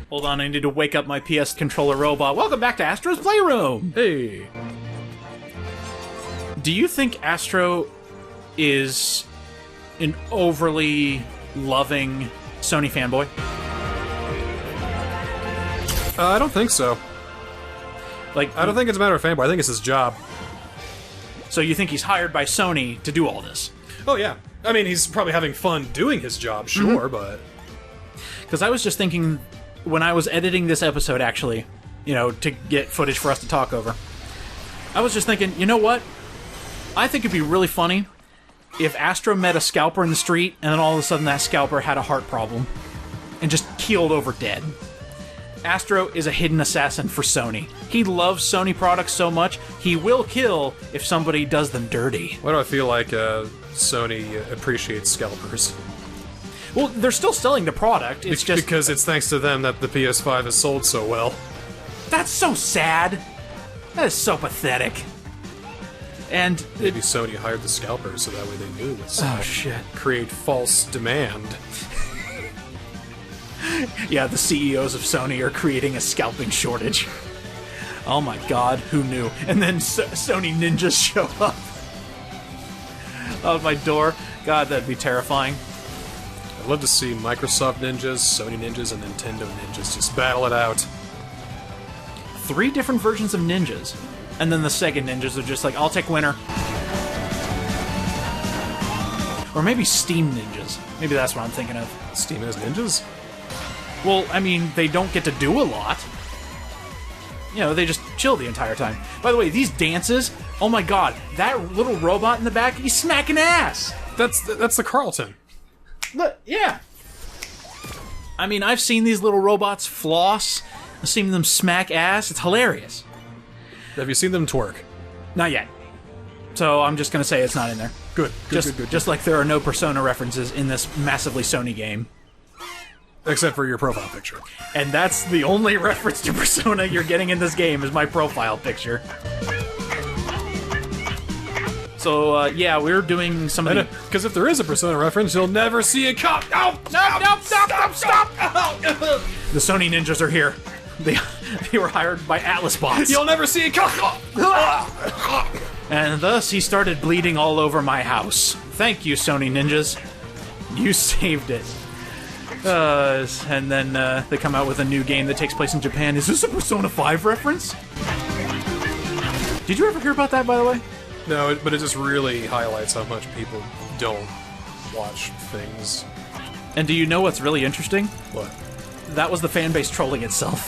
Hold on, I need to wake up my PS controller robot. Welcome back to Astro's Playroom! Hey. Do you think Astro is an overly loving Sony fanboy? I don't think so. Like, I don't think it's a matter of fanboy. I think it's his job. So you think he's hired by Sony to do all this? Oh, yeah. I mean, he's probably having fun doing his job, sure, but... Because I was just thinking, when I was editing this episode, actually, you know, to get footage for us to talk over, I was just thinking, you know what? I think it'd be really funny if Astro met a scalper in the street, and then all of a sudden that scalper had a heart problem, and just keeled over dead. Astro is a hidden assassin for Sony. He loves Sony products so much, he will kill if somebody does them dirty. Why do I feel like Sony appreciates scalpers? Well, they're still selling the product, it's just... Because it's thanks to them that the PS5 has sold so well. That's so sad. That is so pathetic. And... Maybe Sony hired the scalpers so that way they knew what's oh, shit. Create false demand. Yeah, the CEOs of Sony are creating a scalping shortage. Oh my god, who knew? And then Sony ninjas show up out my door. God, that'd be terrifying. I'd love to see Microsoft ninjas, Sony ninjas, and Nintendo ninjas just battle it out. 3 different versions of ninjas. And then the Sega ninjas are just like, I'll take winner. Or maybe Steam ninjas. Maybe that's what I'm thinking of. Steam has ninjas? Well, I mean, they don't get to do a lot. You know, they just chill the entire time. By the way, these dances, oh my god, that little robot in the back, he's smacking ass! That's the Carlton. Look, yeah. I mean, I've seen these little robots floss. I've seen them smack ass. It's hilarious. Have you seen them twerk? Not yet. So I'm just gonna say it's not in there. Good. Just like there are no Persona references in this massively Sony game. Except for your profile picture. And that's the only reference to Persona you're getting in this game is my profile picture. So, yeah, we're doing some of the... Because if there is a Persona reference, you'll never see a cop. No! Stop! The Sony ninjas are here. They were hired by Atlas Bots. You'll never see a cop. And thus, he started bleeding all over my house. Thank you, Sony ninjas. You saved it. And then they come out with a new game that takes place in Japan. Is this a Persona 5 reference? Did you ever hear about that, by the way? No, but it just really highlights how much people don't watch things. And do you know what's really interesting? What? That was the fan base trolling itself.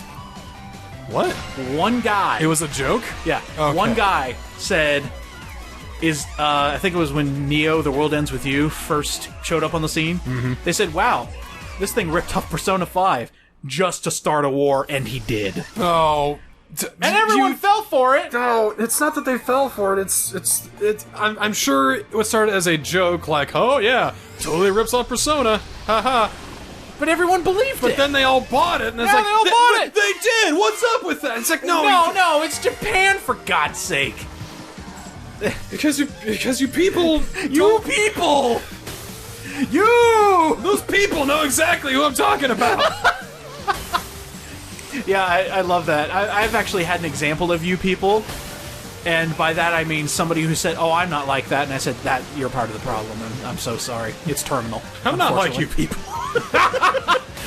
What? One guy... It was a joke? Yeah. Okay. One guy said... I think it was when Neo, The World Ends With You, first showed up on the scene. Mm-hmm. They said, wow, this thing ripped off Persona 5 just to start a war, and he did. Oh... And everyone fell for it! No, it's not that they fell for it, I'm sure it was started as a joke, like, oh yeah, totally rips off Persona, haha. But everyone believed it! But then they all bought it, and it's yeah, like, they all bought it! They did! What's up with that? It's like, No, it's Japan, for God's sake! Because you people... You people! You! Those people know exactly who I'm talking about! Yeah, I love that. I've actually had an example of you people, and by that I mean somebody who said, oh, I'm not like that, and I said, that, you're part of the problem, and I'm so sorry. It's terminal. I'm not like you people.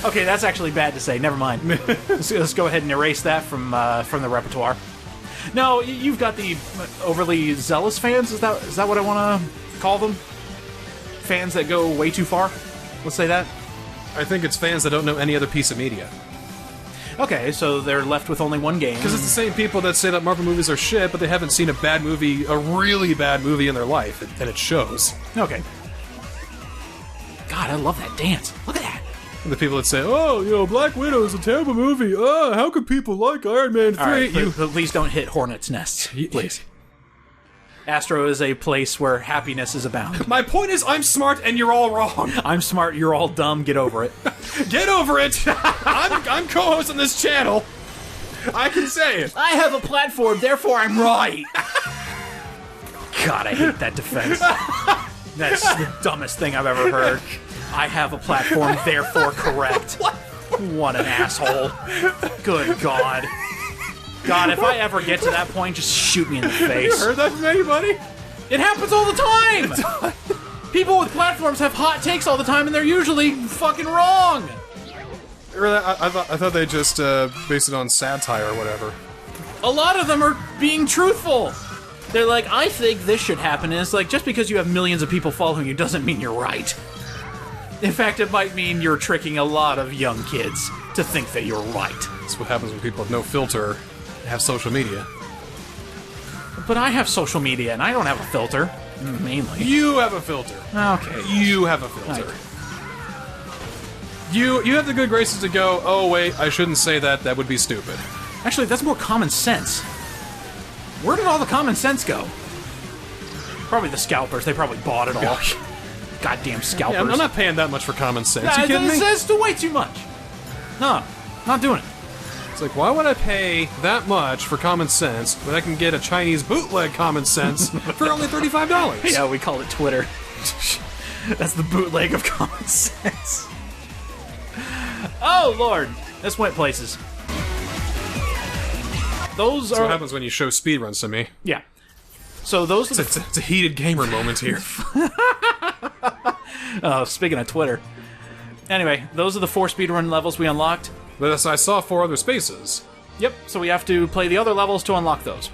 Okay, that's actually bad to say. Never mind. Let's go ahead and erase that from the repertoire. No, you've got the overly zealous fans, is that what I want to call them? Fans that go way too far? Let's say that? I think it's fans that don't know any other piece of media. Okay, so they're left with only one game. Because it's the same people that say that Marvel movies are shit, but they haven't seen a bad movie, a really bad movie in their life, and it shows. Okay. God, I love that dance. Look at that. And the people that say, oh, you know, Black Widow is a terrible movie. Oh, how could people like Iron Man 3? All right, please don't hit hornets' nests. Please. Astro is a place where happiness is abound. My point is, I'm smart and you're all wrong. I'm smart, you're all dumb, get over it. Get over it! I'm co-host on this channel. I can say it. I have a platform, therefore I'm right. God, I hate that defense. That's the dumbest thing I've ever heard. I have a platform, therefore correct. What? What an asshole. Good God. God, if I ever get to that point, just shoot me in the face. You heard that from anybody? It happens all the time! People with platforms have hot takes all the time, and they're usually fucking wrong! Really, I thought they just based it on satire or whatever. A lot of them are being truthful. They're like, I think this should happen, and it's like, just because you have millions of people following you doesn't mean you're right. In fact, it might mean you're tricking a lot of young kids to think that you're right. That's what happens when people have no filter have social media. But I have social media, and I don't have a filter. Mainly. You have a filter. Okay. You have a filter. You have the good graces to go, oh wait, I shouldn't say that, that would be stupid. Actually, that's more common sense. Where did all the common sense go? Probably the scalpers. They probably bought it all. Goddamn scalpers. Yeah, I'm not paying that much for common sense. You kidding me? It's way too much. No, not doing it. It's like, why would I pay that much for common sense when I can get a Chinese bootleg common sense for only $35? Yeah, we call it Twitter. That's the bootleg of common sense. Oh, Lord. This went places. Those That's what happens when you show speedruns to me. Yeah. So those are It's a heated gamer moment here. Oh, speaking of Twitter. Anyway, those are the 4 speedrun levels we unlocked. But I saw 4 other spaces. Yep, so we have to play the other levels to unlock those.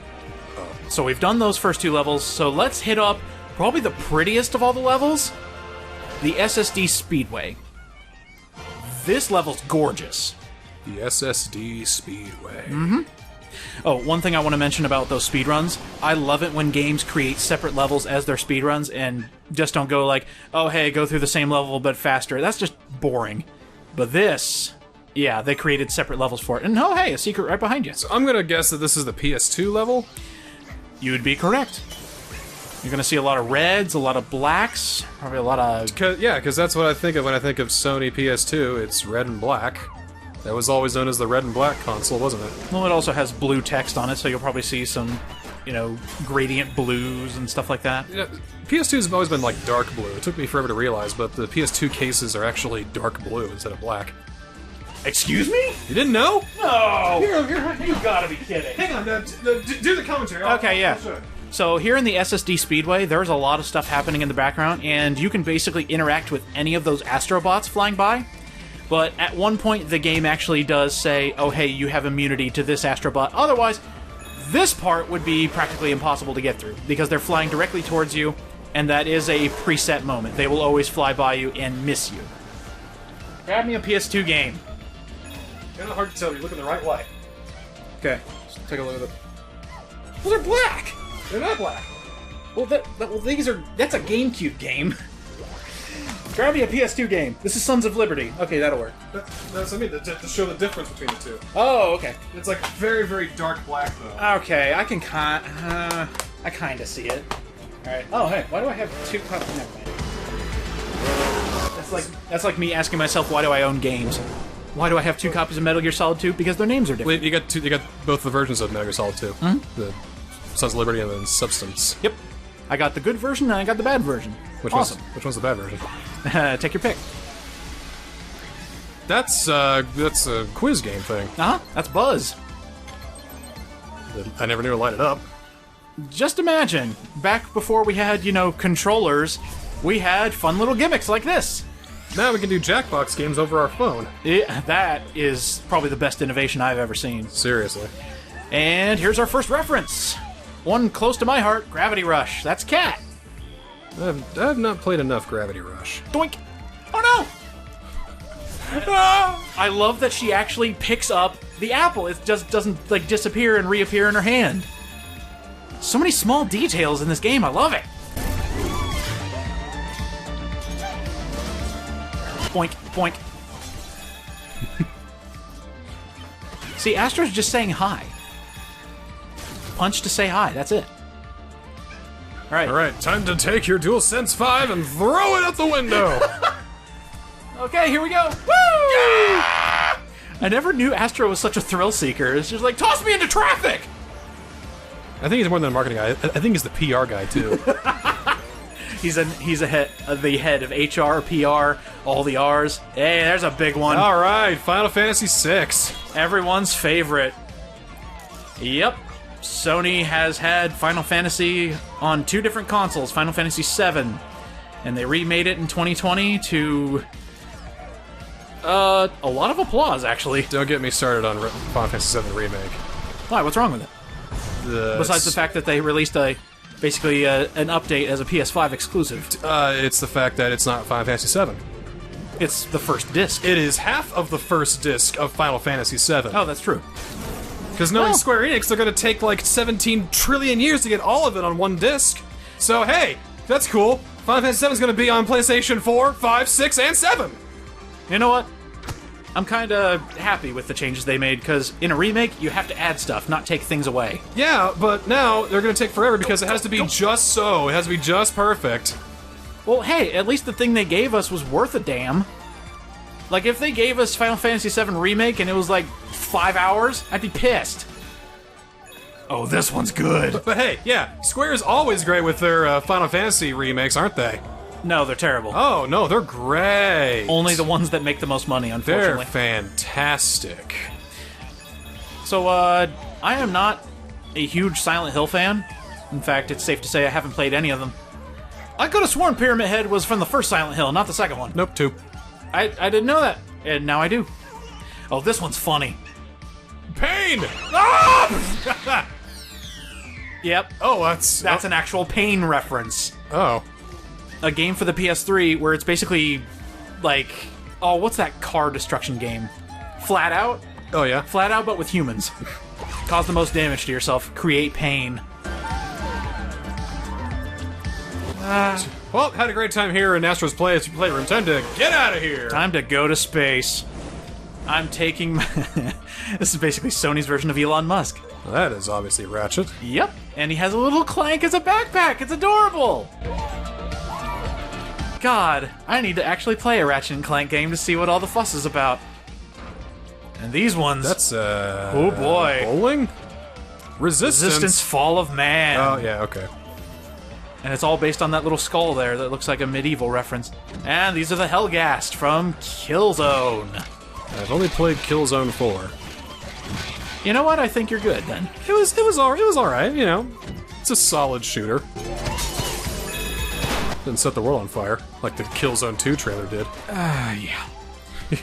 So we've done those first 2 levels, so let's hit up probably the prettiest of all the levels, the SSD Speedway. This level's gorgeous. The SSD Speedway. Mm-hmm. Oh, one thing I want to mention about those speedruns, I love it when games create separate levels as their speedruns and just don't go like, oh hey, go through the same level but faster. That's just boring. But this... yeah, they created separate levels for it. And oh, hey, a secret right behind you. So I'm gonna guess that this is the PS2 level? You'd be correct. You're gonna see a lot of reds, a lot of blacks, probably a lot of... because that's what I think of when I think of Sony PS2. It's red and black. That was always known as the red and black console, wasn't it? Well, it also has blue text on it, so you'll probably see some, you know, gradient blues and stuff like that. Yeah, PS2's always been like dark blue. It took me forever to realize, but the PS2 cases are actually dark blue instead of black. Excuse me? You didn't know? No! You gotta be kidding. Hang on, do the commentary. Okay, yeah. So here in the SSD Speedway, there's a lot of stuff happening in the background, and you can basically interact with any of those Astrobots flying by. But at one point, the game actually does say, oh hey, you have immunity to this Astrobot. Otherwise, this part would be practically impossible to get through, because they're flying directly towards you, and that is a preset moment. They will always fly by you and miss you. Grab me a PS2 game. Kind of hard to tell. You're looking the right way. Okay, let's take a look at it. Well, they're black! They're not black. Well, that's a GameCube game. Grab me a PS2 game. This is Sons of Liberty. Okay, that'll work. That's what I mean, to show the difference between the two. Oh, okay. It's like very, very dark black, though. Okay, I kind of see it. Alright. Oh, hey, why do I have 2 copies? Never mind. That's like me asking myself, why do I own games? Why do I have 2 copies of Metal Gear Solid 2? Because their names are different. Wait, you got both the versions of Metal Gear Solid 2. Mm-hmm. The Sons of Liberty and then Substance. Yep. I got the good version and I got the bad version. Which awesome. Which one's the bad version? Take your pick. That's a quiz game thing. Uh-huh. That's Buzz. I never knew to light it up. Just imagine, back before we had, you know, controllers, we had fun little gimmicks like this. Now we can do Jackbox games over our phone. That is probably the best innovation I've ever seen. Seriously. And here's our first reference. One close to my heart, Gravity Rush. That's Cat. I have not played enough Gravity Rush. Doink! Oh no! I love that she actually picks up the apple. It just doesn't, like, disappear and reappear in her hand. So many small details in this game. I love it. Boink, boink. See, Astro's just saying hi. Punch to say hi, that's it. Alright, time to take your DualSense 5 and throw it out the window! Okay, here we go! Woo! Yeah! I never knew Astro was such a thrill seeker. It's just like, toss me into traffic! I think he's more than a marketing guy. I think he's the PR guy, too. the head of HR, PR, all the R's. Hey, there's a big one. All right, Final Fantasy VI. Everyone's favorite. Yep. Sony has had Final Fantasy on 2 different consoles, Final Fantasy VII, and they remade it in 2020 to a lot of applause, actually. Don't get me started on Final Fantasy VII Remake. Why? What's wrong with it? Besides the fact that they released basically an update as a PS5 exclusive. It's the fact that it's not Final Fantasy VII. It's the first disc. It is half of the first disc of Final Fantasy VII. Oh, that's true. Because knowing Square Enix, they're going to take like 17 trillion years to get all of it on one disc. So hey, that's cool. Final Fantasy VII is going to be on PlayStation 4, 5, 6, and 7. You know what? I'm kind of happy with the changes they made, because in a remake, you have to add stuff, not take things away. Yeah, but now they're going to take forever because it has to be just so. It has to be just perfect. Well, hey, at least the thing they gave us was worth a damn. Like, if they gave us Final Fantasy VII Remake and it was like 5 hours, I'd be pissed. Oh, this one's good. But hey, yeah, Square is always great with their Final Fantasy remakes, aren't they? No, they're terrible. Oh, no, they're great. Only the ones that make the most money, unfortunately. They're fantastic. So, I am not a huge Silent Hill fan. In fact, it's safe to say I haven't played any of them. I could have sworn Pyramid Head was from the first Silent Hill, not the second one. Nope, 2. I didn't know that, and now I do. Oh, this one's funny. Pain! Ah! Yep. Oh, that's an actual Pain reference. Oh. A game for the PS3 where it's basically like, oh, what's that car destruction game? Flat Out? Oh, yeah? Flat Out, but with humans. Cause the most damage to yourself. Create pain. Well, had a great time here in Astro's Playroom. Time to get out of here! Time to go to space. I'm taking This is basically Sony's version of Elon Musk. Well, that is obviously Ratchet. Yep, and he has a little Clank as a backpack. It's adorable! God, I need to actually play a Ratchet and Clank game to see what all the fuss is about. And these ones... That's, oh boy. Bowling? Resistance Fall of Man. Oh, yeah, okay. And it's all based on that little skull there that looks like a medieval reference. And these are the Hellgast from Killzone. I've only played Killzone 4. You know what? I think you're good, then. It was alright, you know. It's a solid shooter. Didn't set the world on fire, like the Killzone 2 trailer did. Yeah.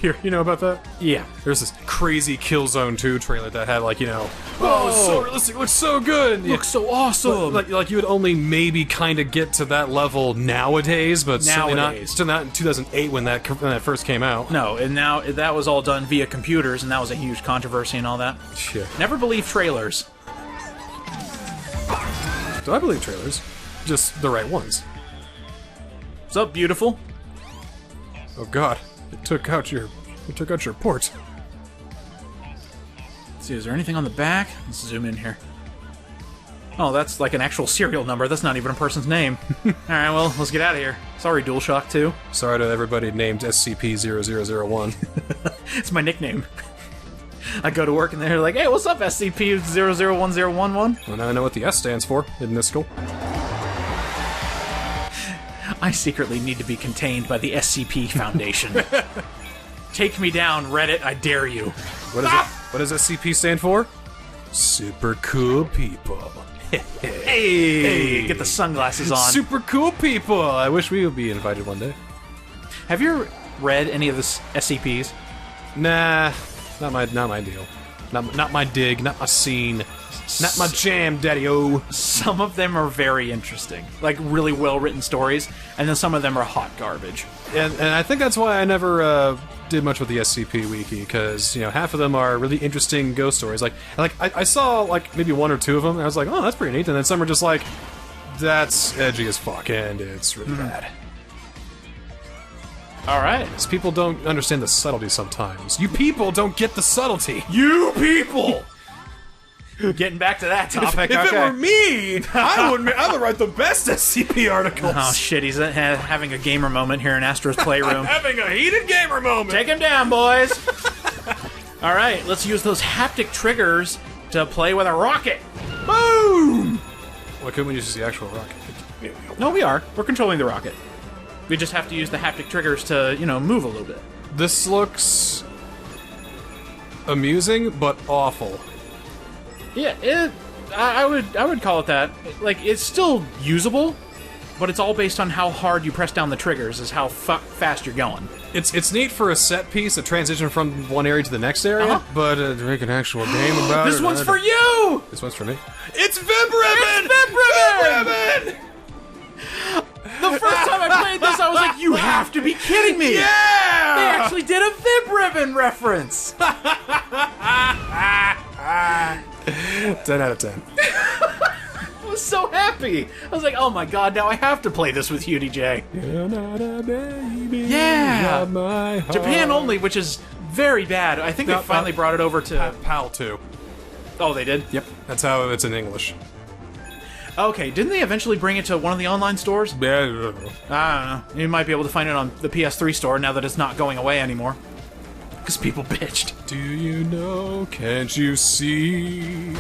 You know about that? Yeah. There's this crazy Killzone 2 trailer that had, like, you know, oh, it's so realistic, looks so good! Looks so awesome! Like you would only maybe kind of get to that level nowadays, but certainly not in 2008 when that first came out. No, and now that was all done via computers, and that was a huge controversy and all that. Shit. Never believe trailers. Do I believe trailers? Just the right ones. What's up, beautiful? Oh god, it took out your port. Let's see, is there anything on the back? Let's zoom in here. Oh, that's like an actual serial number. That's not even a person's name. Alright, well, let's get out of here. Sorry, DualShock 2. Sorry to everybody named SCP-0001. It's my nickname. I go to work and they're like, hey, what's up, SCP-001011? Well, now I know what the S stands for in Niskel. I secretly need to be contained by the SCP Foundation. Take me down, Reddit, I dare you. What is it? What does SCP stand for? Super cool people. Hey, get the sunglasses on. Super cool people. I wish we would be invited one day. Have you read any of the SCPs? Nah, not my deal. Not my dig, not my scene. Not my jam, daddy-o. Some of them are very interesting. Like, really well-written stories, and then some of them are hot garbage. And I think that's why I never did much with the SCP Wiki, because, you know, half of them are really interesting ghost stories. Like I saw, like, maybe 1 or 2 of them, and I was like, oh, that's pretty neat. And then some are just like, that's edgy as fuck, and it's really bad. Alright. Because people don't understand the subtlety sometimes. You people don't get the subtlety. You people! Getting back to that topic. If it were me, I would write the best SCP articles. Oh shit, he's having a gamer moment here in Astro's Playroom. Having a heated gamer moment. Take him down, boys. All right, let's use those haptic triggers to play with a rocket. Boom! Why couldn't we use the actual rocket? No, we are. We're controlling the rocket. We just have to use the haptic triggers to, you know, move a little bit. This looks amusing, but awful. Yeah, I would call it that. Like, it's still usable, but it's all based on how hard you press down the triggers, is how fast you're going. It's neat for a set piece to transition from one area to the next area, but to make an actual game about this one's for you! This one's for me. It's Vib-Ribbon! It's Vib-Ribbon! The first time I played this, I was like, you have to be kidding me! Yeah! They actually did a Vib-Ribbon reference! 10 out of 10. I was so happy! I was like, oh my god, now I have to play this with you, DJ. You're not a baby. Yeah! Of my heart. Japan only, which is very bad. I think they finally brought it over to... PAL 2. Oh, they did? Yep, that's how it's in English. Okay, didn't they eventually bring it to one of the online stores? Yeah. I don't know. You might be able to find it on the PS3 store now that it's not going away anymore. Because people bitched. Do you know, can't you see?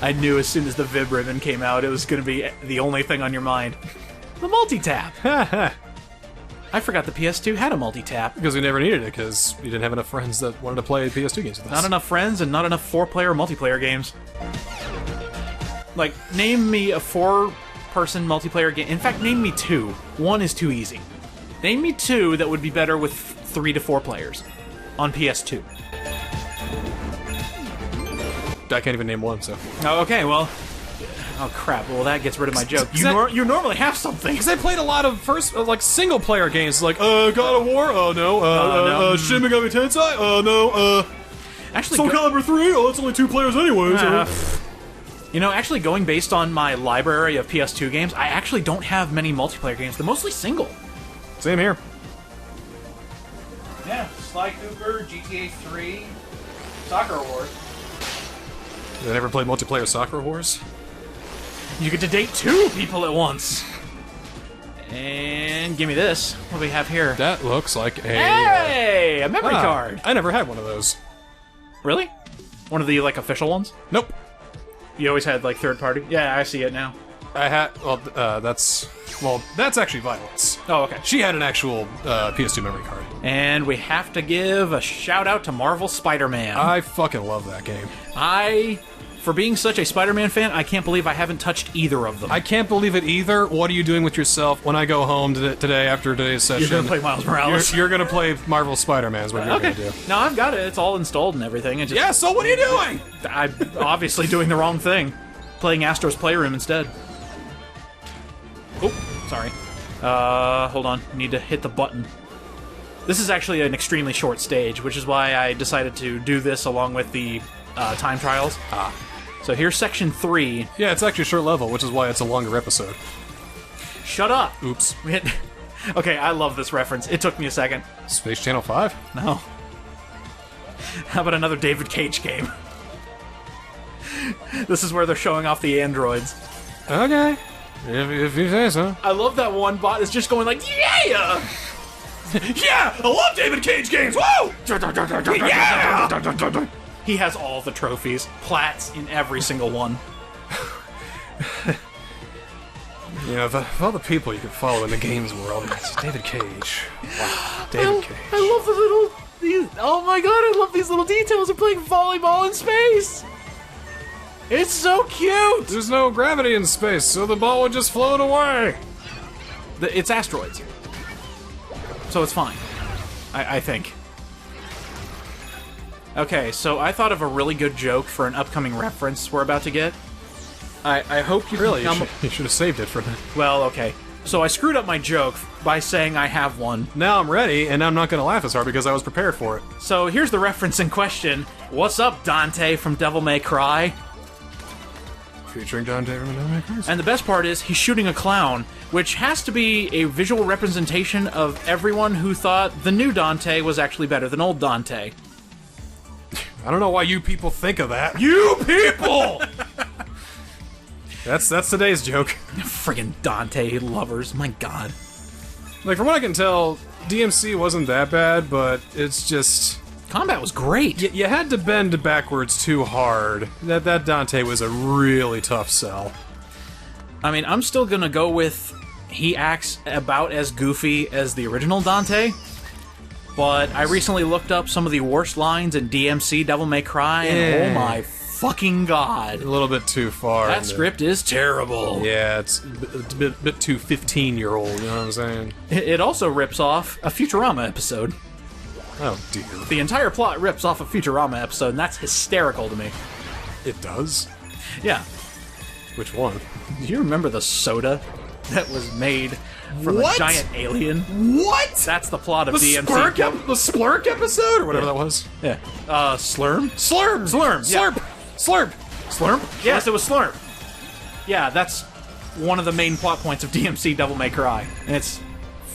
I knew as soon as the Vib-Ribbon came out, it was going to be the only thing on your mind. The multi-tap. I forgot the PS2 had a multi-tap. Because we never needed it, because we didn't have enough friends that wanted to play PS2 games with us. Not enough friends and not enough 4-player multiplayer games. Like, name me a 4-person multiplayer game. In fact, name me 2. 1 is too easy. Name me 2 that would be better with 3 to 4 players on PS2. I can't even name one, so... Oh, okay, well... Oh, crap. Well, that gets rid of my joke. You normally have something. Because I played a lot of single-player games, like, God of War? Oh, no. Shin Megami Tensei? Oh, no. Actually, Soul Calibur 3? Oh, it's only 2 players anyway, so... You know, actually going based on my library of PS2 games, I actually don't have many multiplayer games. They're mostly single. Same here. Yeah, Sly Cooper, GTA 3, Soccer Wars. I never played multiplayer Soccer Wars. You get to date 2 people at once. And give me this. What do we have here? That looks like a... Hey! A memory card! I never had one of those. Really? One of the, like, official ones? Nope. You always had, like, third party? Yeah, I see it now. I had... Well, that's... Well, that's actually Violet's. Oh, okay. She had an actual PS2 memory card. And we have to give a shout-out to Marvel Spider-Man. I fucking love that game. For being such a Spider-Man fan, I can't believe I haven't touched either of them. I can't believe it either. What are you doing with yourself when I go home today after today's session? You're gonna play Miles Morales. You're gonna play Marvel Spider-Man is what you're gonna do. No, I've got it. It's all installed and everything. It just, Yeah, so what are you doing? I'm obviously doing the wrong thing. Playing Astro's Playroom instead. Oh, sorry. Hold on. Need to hit the button. This is actually an extremely short stage, which is why I decided to do this along with the time trials. So here's section 3. Yeah, it's actually a short level, which is why it's a longer episode. Shut up! Oops. Okay, I love this reference. It took me a second. Space Channel 5? No. How about another David Cage game? This is where they're showing off the androids. Okay. If you say so. I love that one bot is just going like, yeah! Yeah! I love David Cage games! Woo! Yeah! He has all the trophies. Plats in every single one. You know, of all the people you can follow in the games world, it's David Cage. Wow. David Cage. I love the little... oh my god, I love these little details of playing volleyball in space! It's so cute! There's no gravity in space, so the ball would just float away! It's asteroids. So it's fine. I think. Okay, so I thought of a really good joke for an upcoming reference we're about to get. I hope you really. can You should have saved it for that. Well, okay. So I screwed up my joke by saying I have one. Now I'm ready, and I'm not going to laugh as hard because I was prepared for it. So here's the reference in question. What's up, Dante from Devil May Cry? Featuring Dante from Devil May Cry. And the best part is he's shooting a clown, which has to be a visual representation of everyone who thought the new Dante was actually better than old Dante. I don't know why you people think of that. You people! That's today's joke. Friggin' Dante lovers, my god. Like, from what I can tell, DMC wasn't that bad, but it's just... Combat was great. You had to bend backwards too hard. That Dante was a really tough sell. I mean, I'm still gonna go with he acts about as goofy as the original Dante, but I recently looked up some of the worst lines in DMC Devil May Cry, and oh my fucking god. A little bit too far. That script is terrible. Yeah, it's a bit too 15-year-old, you know what I'm saying? It also rips off a Futurama episode. Oh, dear. The entire plot rips off a Futurama episode, and that's hysterical to me. It does? Yeah. Which one? Do you remember the soda that was made from What? a giant alien? What? That's the plot of The DMC. the Splurk episode? Or whatever that was? Yeah. Slurm? Slurm! Slurm, yeah. Slurp! Slurp! Slurm? Yes, it was Slurm. Yeah, that's one of the main plot points of DMC Devil May Cry, and it's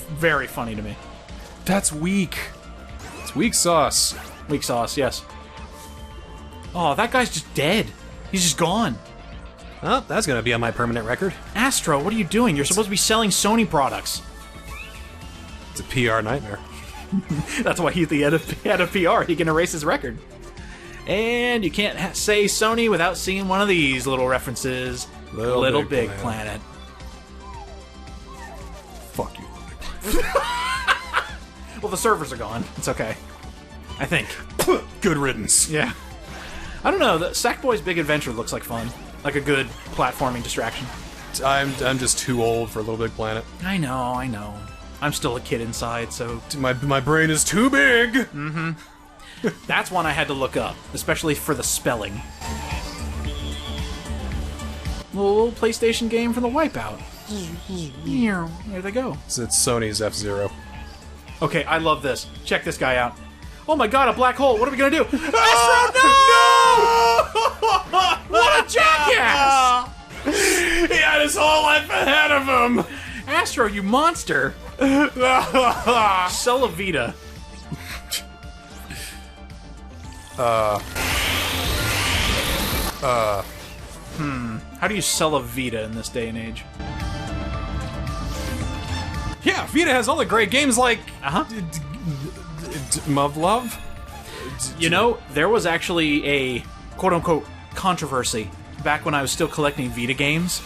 very funny to me. That's weak. It's weak sauce. Weak sauce, yes. Oh, that guy's just dead. He's just gone. Oh, that's gonna be on my permanent record. Astro, what are you doing? You're supposed to be selling Sony products. It's a PR nightmare. That's why he's the head of PR. He can erase his record. And you can't say Sony without seeing one of these little references. Little Big Planet. Fuck you. Well, the servers are gone. It's okay. I think. Good riddance. Yeah. I don't know. The Sackboy's Big Adventure looks like fun. Like a good platforming distraction. I'm just too old for Little Big Planet. I know. I'm still a kid inside, so... My brain is too big! Mm-hmm. That's one I had to look up, especially for the spelling. Little PlayStation game for the Wipeout. There they go. It's Sony's F-Zero. Okay, I love this. Check this guy out. Oh my god, a black hole! What are we gonna do? Astro, no! What a jackass! He had his whole life ahead of him! Astro, you monster! Sell a Vita. How do you sell a Vita in this day and age? Yeah, Vita has all the great games like... Love? You know, there was actually a quote-unquote controversy back when I was still collecting Vita games.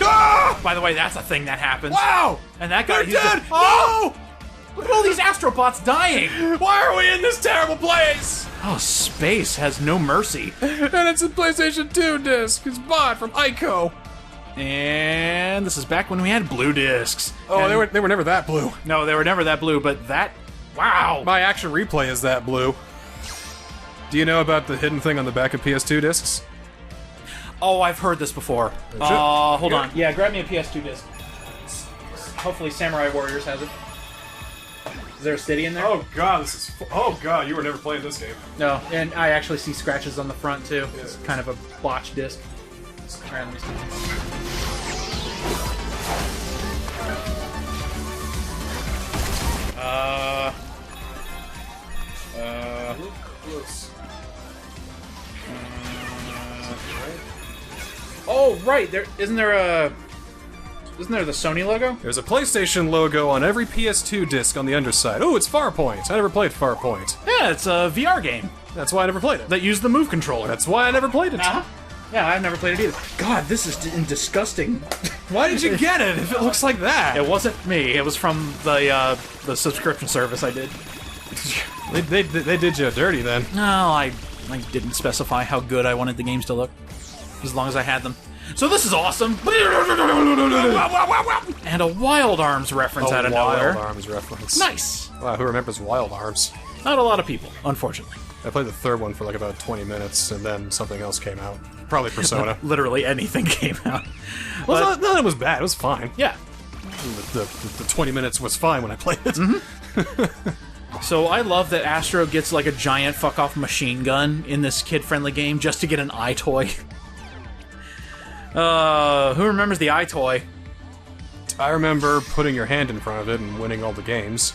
Ah! By the way, that's a thing that happens. Wow! And that guy... They're dead! Oh! Look at all these astrobots dying! Why are we in this terrible place? Oh, space has no mercy. And it's a PlayStation 2 disc. It's bought from iToy. And this is back when we had blue discs. Oh, And- they were never that blue. No, they were never that blue, but that... Wow! My action replay is that blue. Do you know about the hidden thing on the back of PS2 discs? Oh, I've heard this before. Hold on. Yeah, grab me a PS2 disc. Hopefully Samurai Warriors has it. Is there a city in there? Oh god, this is... Oh god, you were never playing this game. No, and I actually see scratches on the front, too. It's kind of a botched disc. Alright, let me see. Look close. Oh, right. Isn't there the Sony logo? There's a PlayStation logo on every PS2 disc on the underside. Oh, it's Farpoint. I never played Farpoint. Yeah, it's a VR game That's why I never played it. that used the Move controller. That's why I never played it. Uh-huh. Yeah, I've never played it either. God, this is disgusting. Why did you get it if it looks like that? It wasn't me. It was from the subscription service I did. They did you dirty then. No, I didn't specify how good I wanted the games to look, as long as I had them. So this is awesome. And a Wild Arms reference out of nowhere. Wild Arms reference. Nice. Wow, who remembers Wild Arms? Not a lot of people, unfortunately. I played the third one for like about 20 minutes, and then something else came out. Probably Persona. Literally anything came out. Well, none of it was bad. It was fine. Yeah. The 20 minutes was fine when I played it. So I love that Astro gets like a giant fuck-off machine gun in this kid-friendly game just to get an iToy. Who remembers the iToy? I remember putting your hand in front of it and winning all the games.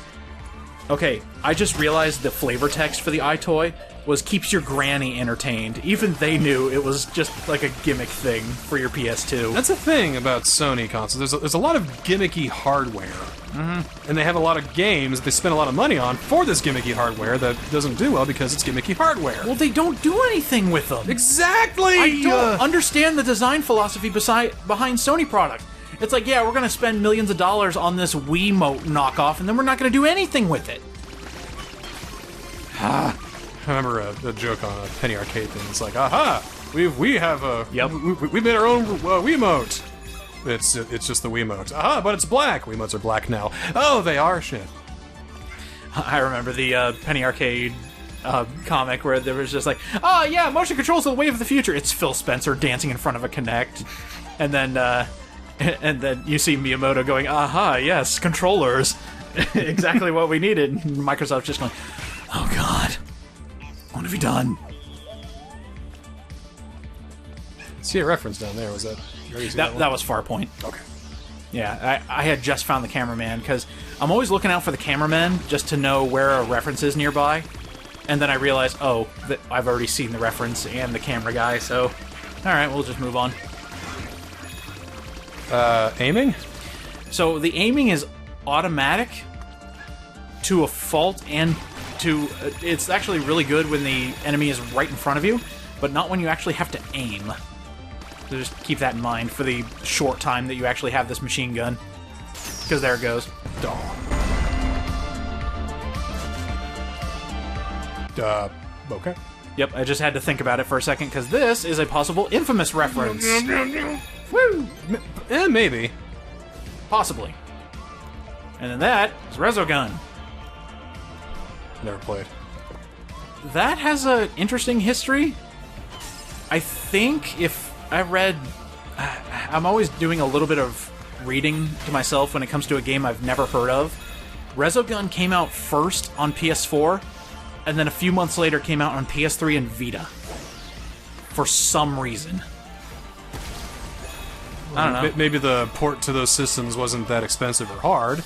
Okay, I just realized the flavor text for the iToy was keeps your granny entertained. Even they knew it was just like a gimmick thing for your PS2. That's the thing about Sony consoles. There's a lot of gimmicky hardware. And they have a lot of games that they spend a lot of money on for this gimmicky hardware that doesn't do well because it's gimmicky hardware. Well, they don't do anything with them. Exactly! I don't understand the design philosophy behind Sony products. It's like, yeah, we're going to spend millions of dollars on this Wiimote knockoff, and then we're not going to do anything with it. I remember a joke on a Penny Arcade thing. It's like, aha, we have a we made our own Wiimote. It's just the Wiimote. Aha, but it's black. Wiimotes are black now. Oh, they are shit. I remember the Penny Arcade comic where there was just like, oh yeah, motion controls are the wave of the future. It's Phil Spencer dancing in front of a Kinect, and then you see Miyamoto going, aha, yes, controllers, exactly what we needed. And Microsoft's just going, oh god, what have you done? See a reference down there, was that? That was Farpoint. Okay. Yeah, I had just found the cameraman, because I'm always looking out for the cameraman just to know where a reference is nearby. And then I realized, oh, that I've already seen the reference and the camera guy, so... Alright, we'll just move on. Aiming? So the aiming is automatic to a fault, and to... it's actually really good when the enemy is right in front of you, but not when you actually have to aim. So just keep that in mind for the short time that you actually have this machine gun. Because there it goes. Okay. Yep, I just had to think about it for a second, because this is a possible Infamous reference. Woo! Maybe. Possibly. And then that is Resogun. Never played. That has an interesting history. I think if I read... I'm always doing a little bit of reading to myself when it comes to a game I've never heard of. Resogun came out first on PS4, and then a few months later came out on PS3 and Vita. For some reason. I don't know. Maybe the port to those systems wasn't that expensive or hard,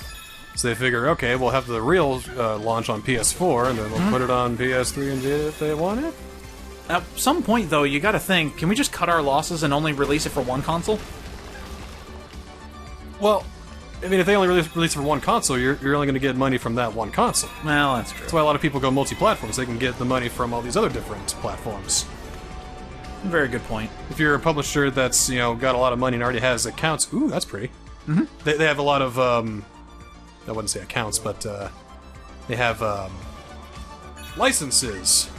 so they figure, okay, we'll have the real launch on PS4, and then we'll put it on PS3 and Vita if they want it. At some point, though, you gotta think, can we just cut our losses and only release it for one console? Well, I mean, if they only release it for one console, you're only going to get money from that one console. Well, that's true. That's why a lot of people go multi-platforms. They can get the money from all these other different platforms. Very good point. If you're a publisher that's, got a lot of money and already has accounts... Ooh, that's pretty. Mm-hmm. They have a lot of, I wouldn't say accounts, but they have licenses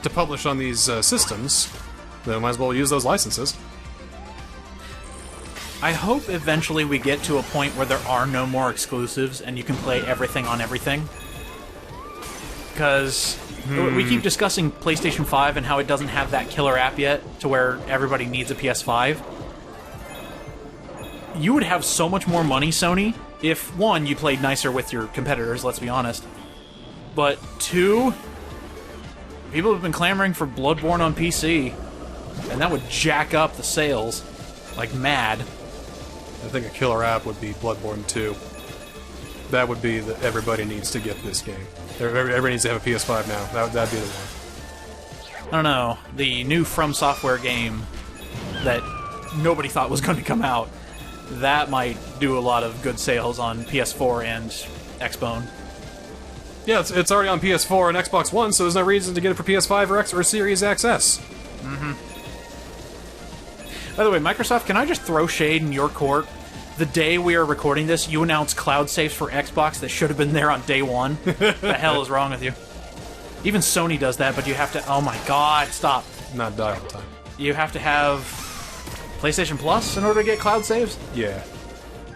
to publish on these systems. They might as well use those licenses. I hope eventually we get to a point where there are no more exclusives and you can play everything on everything. Because we keep discussing PlayStation 5 and how it doesn't have that killer app yet to where everybody needs a PS5. You would have so much more money, Sony, if, one, you played nicer with your competitors, let's be honest. But, two, people have been clamoring for Bloodborne on PC, and that would jack up the sales like mad. I think a killer app would be Bloodborne 2. That would be that everybody needs to get this game. Everybody needs to have a PS5 now. That'd be the one. I don't know. The new From Software game that nobody thought was going to come out, that might do a lot of good sales on PS4 and Xbone. Yeah, it's already on PS4 and Xbox One, so there's no reason to get it for PS5 or X or Series XS. Mm-hmm. By the way, Microsoft, can I just throw shade in your court? The day we are recording this, you announced cloud saves for Xbox that should have been there on day one. The hell is wrong with you? Even Sony does that, but you have to... Oh my god, stop. Not die all the time. You have to have PlayStation Plus in order to get cloud saves? Yeah.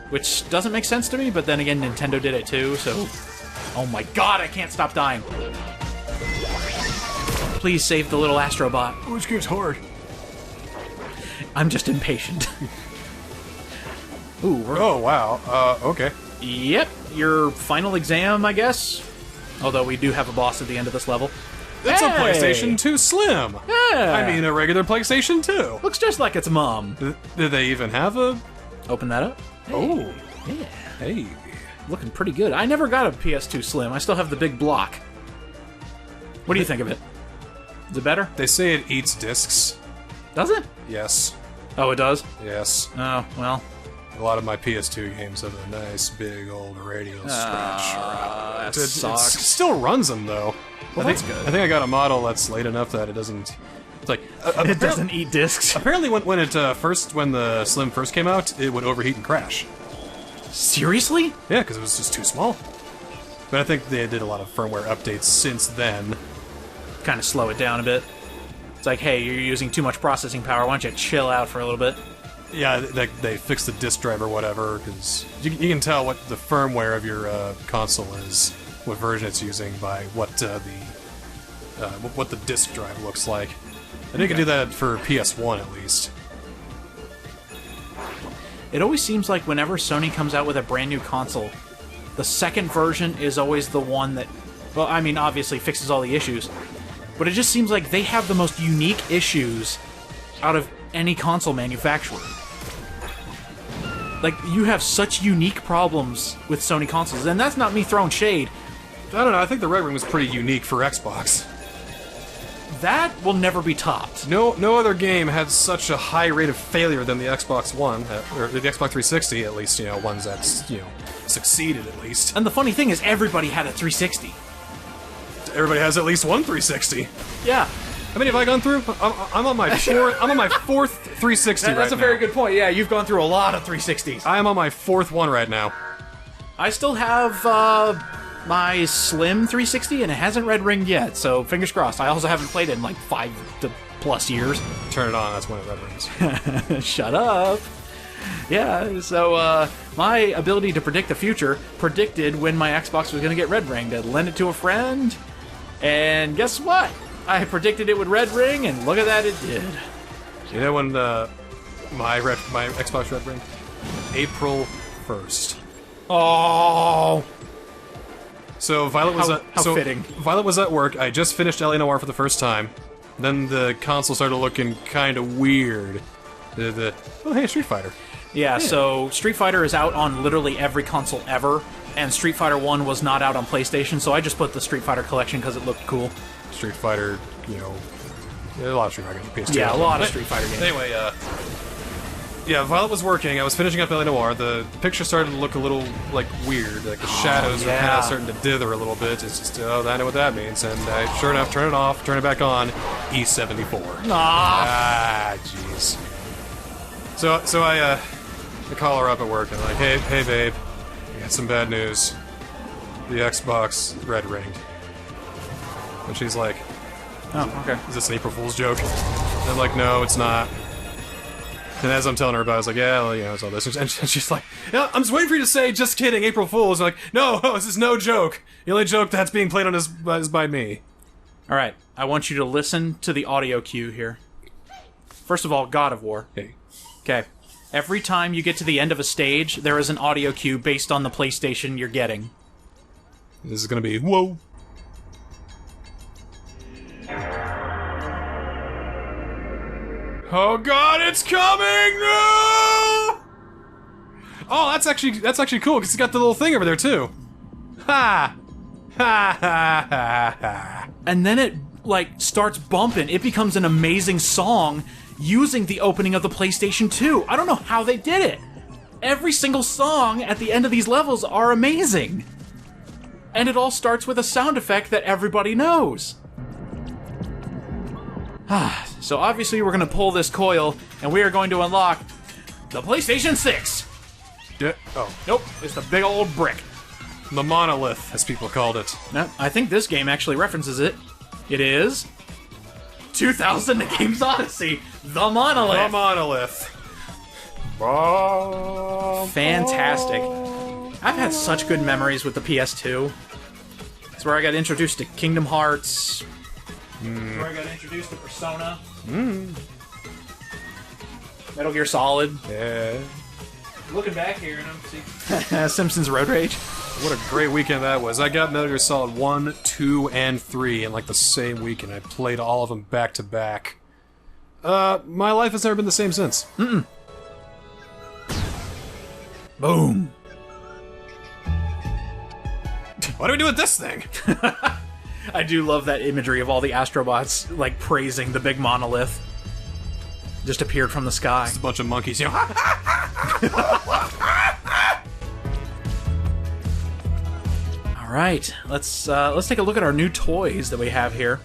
Which doesn't make sense to me, but then again, Nintendo did it too, so... Oh my god, I can't stop dying. Please save the little Astrobot. Which game's hard? I'm just impatient. Ooh, oh, wow. Okay. Yep, your final exam, I guess. Although we do have a boss at the end of this level. It's a PlayStation 2 Slim! Yeah! I mean, a regular PlayStation 2! Looks just like its mom. Did they even have a... Open that up. Oh. Yeah. Hey. looking pretty good. I never got a PS2 Slim. I still have the big block. What do you think of it? Is it better? They say it eats discs. Does it? Yes. Oh, it does? Yes. Oh, well. A lot of my PS2 games have a nice big old radial scratch around it. That sucks. It still runs them, though. Well, that's good. I think I got a model that's late enough that it doesn't... It's like... It doesn't eat discs. Apparently when the Slim first came out, it would overheat and crash. Seriously? Yeah, because it was just too small. But I think they did a lot of firmware updates since then. Kind of slow it down a bit. It's like, hey, you're using too much processing power. Why don't you chill out for a little bit? Yeah, they fixed the disk drive or whatever, because you can tell what the firmware of your console is, what version it's using by what the disk drive looks like. And you can do that for PS1 at least. It always seems like whenever Sony comes out with a brand new console, the second version is always the one that, well, I mean, obviously fixes all the issues, but it just seems like they have the most unique issues out of any console manufacturer. Like, you have such unique problems with Sony consoles, and that's not me throwing shade. I don't know, I think the Red Ring was pretty unique for Xbox. That will never be topped. No other game had such a high rate of failure than the Xbox One, or the Xbox 360, at least, ones that's, succeeded at least. And the funny thing is, everybody had a 360. Everybody has at least one 360. Yeah. How many have I gone through? I'm on my fourth 360 That's a very good point. Yeah, you've gone through a lot of 360s. I am on my fourth one right now. I still have my Slim 360, and it hasn't red ringed yet, so fingers crossed. I also haven't played it in like 5+ years. Turn it on, that's when it red rings. Shut up. Yeah, so my ability to predict the future predicted when my Xbox was going to get red ringed. I lent it to a friend, and guess what? I predicted it would red ring, and look at that, it did. You know when my Xbox red ring? April 1st. Oh! So Violet was fitting. Violet was at work. I just finished L.A. Noire for the first time. Then the console started looking kind of weird. Oh hey, Street Fighter. Yeah, so Street Fighter is out on literally every console ever, and Street Fighter 1 was not out on PlayStation, so I just put the Street Fighter collection because it looked cool. Street Fighter, a lot of Street Fighter games. Yeah, a lot of Street Fighter games. Anyway, yeah, Violet was working. I was finishing up L.A. Noire. The picture started to look a little, shadows were kind of starting to dither a little bit. It's just, I know what that means. And sure enough, turn it off, turn it back on, E74. Jeez. So I call her up at work and I'm like, hey babe, I got some bad news. The Xbox red ringed. And she's like, oh, okay. Is this an April Fool's joke? And I'm like, no, it's not. And as I'm telling her about it, I was like, yeah, well, it's all this. And she's like, yeah, I'm just waiting for you to say, just kidding, April Fool's. And I'm like, no, this is no joke. The only joke that's being played on is by me. All right, I want you to listen to the audio cue here. First of all, God of War. Hey. Okay. Every time you get to the end of a stage, there is an audio cue based on the PlayStation you're getting. This is gonna be, whoa. Oh God, it's coming! No! Oh, that's actually cool because it's got the little thing over there too. Ha! Ha ha ha ha! And then it starts bumping. It becomes an amazing song using the opening of the PlayStation 2. I don't know how they did it. Every single song at the end of these levels are amazing. And it all starts with a sound effect that everybody knows. So obviously we're going to pull this coil, and we are going to unlock the PlayStation 6. Nope, it's the big old brick. The monolith, as people called it. No, I think this game actually references it. It is 2000 The Game's Odyssey, the monolith. The monolith. Fantastic. I've had such good memories with the PS2. It's where I got introduced to Kingdom Hearts. Where I got introduced to Persona. Metal Gear Solid. Yeah. Looking back here, and I'm seeing Simpsons Road Rage. What a great weekend that was. I got Metal Gear Solid 1, 2, and 3 in the same weekend. I played all of them back to back. My life has never been the same since. Boom. What do we do with this thing? I do love that imagery of all the Astrobots, like, praising the big monolith. Just appeared from the sky. It's a bunch of monkeys, you know. All right, let's take a look at our new toys that we have here.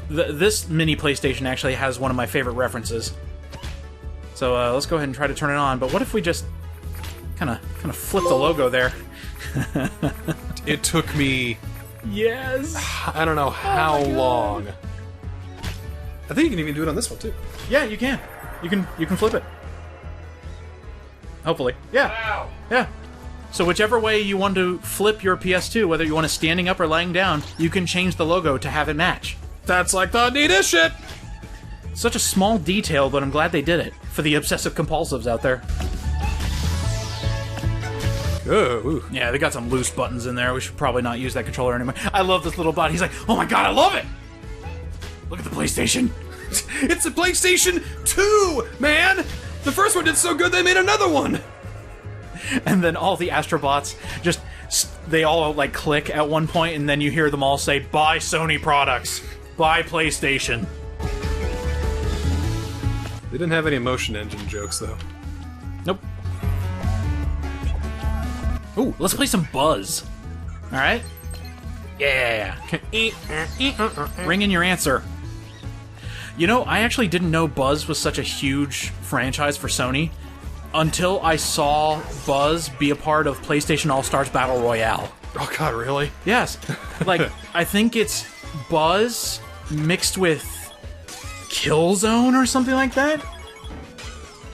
This mini PlayStation actually has one of my favorite references. So let's go ahead and try to turn it on. But what if we just kind of flip the logo there? It took me, Yes. I don't know how long. I think you can even do it on this one too. Yeah, you can. You can flip it. Hopefully. Yeah. Wow. Yeah. So whichever way you want to flip your PS2, whether you want it standing up or laying down, you can change the logo to have it match. That's like the neatest shit. Such a small detail, but I'm glad they did it for the obsessive compulsives out there. Ooh. Yeah, they got some loose buttons in there. We should probably not use that controller anymore. I love this little bot. He's like, oh my god, I love it! Look at the PlayStation. It's a PlayStation 2, man! The first one did so good they made another one! And then all the Astrobots just, they all like click at one point, and then you hear them all say, buy Sony products. Buy PlayStation. They didn't have any motion engine jokes, though. Nope. Ooh, let's play some Buzz. Alright? Yeah. Ring in your answer. You know, I actually didn't know Buzz was such a huge franchise for Sony until I saw Buzz be a part of PlayStation All-Stars Battle Royale. Oh god, really? Yes. Like, I think it's Buzz mixed with Killzone or something like that?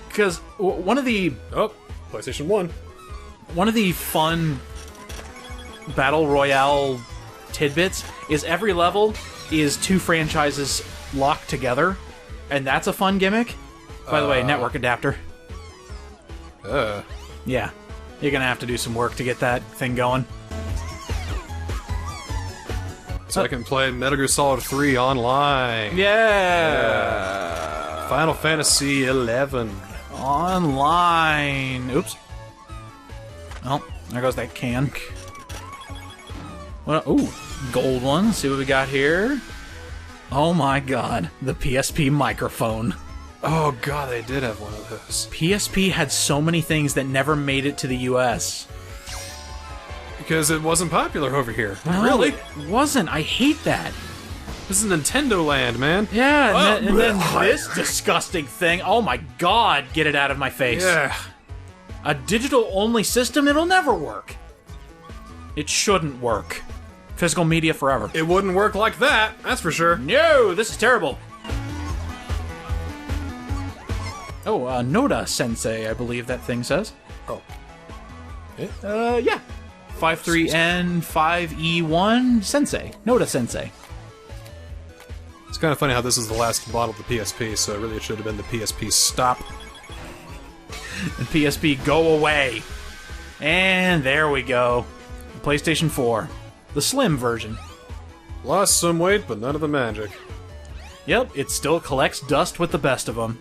Because one of the... Oh, PlayStation 1. One of the fun Battle Royale tidbits is every level is two franchises locked together, and that's a fun gimmick. By the way, network adapter. Yeah. You're gonna have to do some work to get that thing going. So I can play Metal Gear Solid 3 online. Yeah! Final Fantasy 11. Online. Oops. Oh, there goes that can. Well, ooh, gold one. See what we got here. Oh my god, the PSP microphone. Oh god, they did have one of those. PSP had so many things that never made it to the US. Because it wasn't popular over here. No, Really? It wasn't. I hate that. This is Nintendo land, man. Yeah, and then this disgusting thing. Oh my god, get it out of my face. Yeah. A digital-only system, it'll never work. It shouldn't work. Physical media forever. It wouldn't work like that, that's for sure. No, this is terrible. Oh, Noda Sensei, I believe that thing says. Oh. Yeah. 53N5E1 Sensei. Noda Sensei. It's kind of funny how this is the last model of the PSP, so really it should have been the PSP Stop. And PSP Go Away. And there we go. PlayStation 4. The Slim version. Lost some weight, but none of the magic. Yep, it still collects dust with the best of them.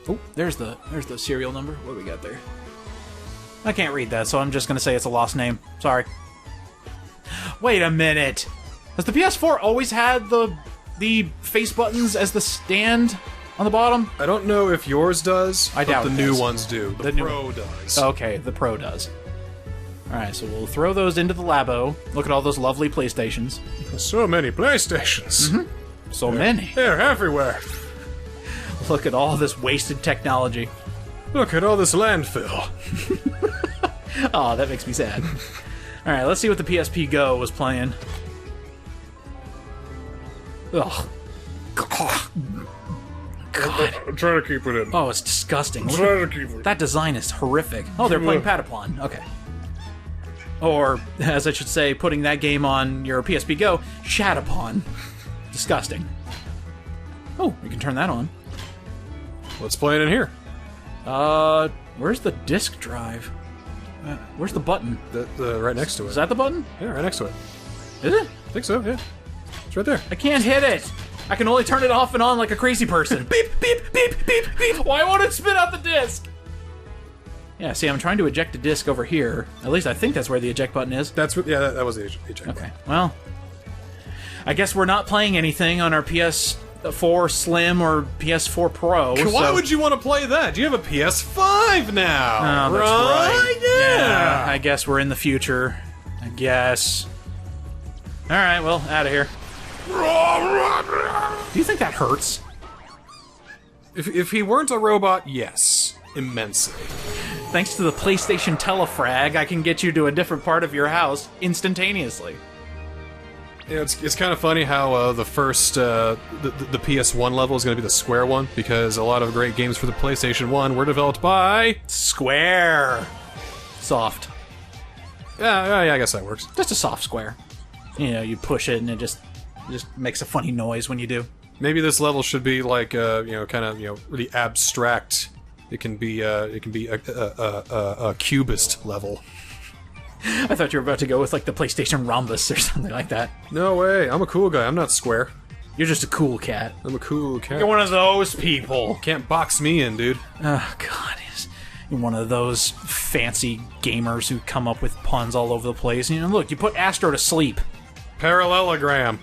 Oh, there's the serial number. What do we got there? I can't read that, so I'm just gonna say it's a lost name. Sorry. Wait a minute. Has the PS4 always had the face buttons as the stand on the bottom? I don't know if yours does, I doubt but the it new does. ones do. The Pro does. Okay, the Pro does. Alright, so we'll throw those into the labo. Look at all those lovely PlayStations. So many PlayStations. Mm-hmm. So many. They're everywhere. Look at all this wasted technology. Look at all this landfill. Oh, that makes me sad. Alright, let's see what the PSP Go was playing. Ugh. God. I'm trying to keep it in. Oh, it's disgusting. I'm trying to keep it. That design is horrific. Oh, they're playing Patapon. Okay. Or, as I should say, putting that game on your PSP Go, Shatapon. Disgusting. Oh, we can turn that on. Let's play it in here. Where's the disk drive? Where's the button? The right next to it. Is that the button? Yeah, right next to it. Is it? I think so, yeah. It's right there. I can't hit it! I can only turn it off and on like a crazy person. Beep, beep, beep, beep, beep. Why won't it spit out the disc? Yeah, see, I'm trying to eject a disc over here. At least I think that's where the eject button is. That's what. Yeah, that was the eject button. Okay, well, I guess we're not playing anything on our PS4 Slim or PS4 Pro. Why would you want to play that? You have a PS5 now. Oh, that's right. Yeah. I guess we're in the future. I guess. All right, well, out of here. Do you think that hurts? If he weren't a robot, yes. Immensely. Thanks to the PlayStation Telefrag, I can get you to a different part of your house instantaneously. You know, it's kind of funny how the first the PS1 level is going to be the Square one, because a lot of great games for the PlayStation 1 were developed by Square. Soft. Yeah, I guess that works. Just a soft square. You know, you push it and it just makes a funny noise when you do. Maybe this level should be like kind of really abstract. It can be a cubist level. I thought you were about to go with like the PlayStation Rhombus or something like that. No way, I'm a cool guy. I'm not square. You're just a cool cat. I'm a cool cat. You're one of those people. Can't box me in, dude. Oh God, you're one of those fancy gamers who come up with puns all over the place. You know, look, you put Astro to sleep. Parallelogram.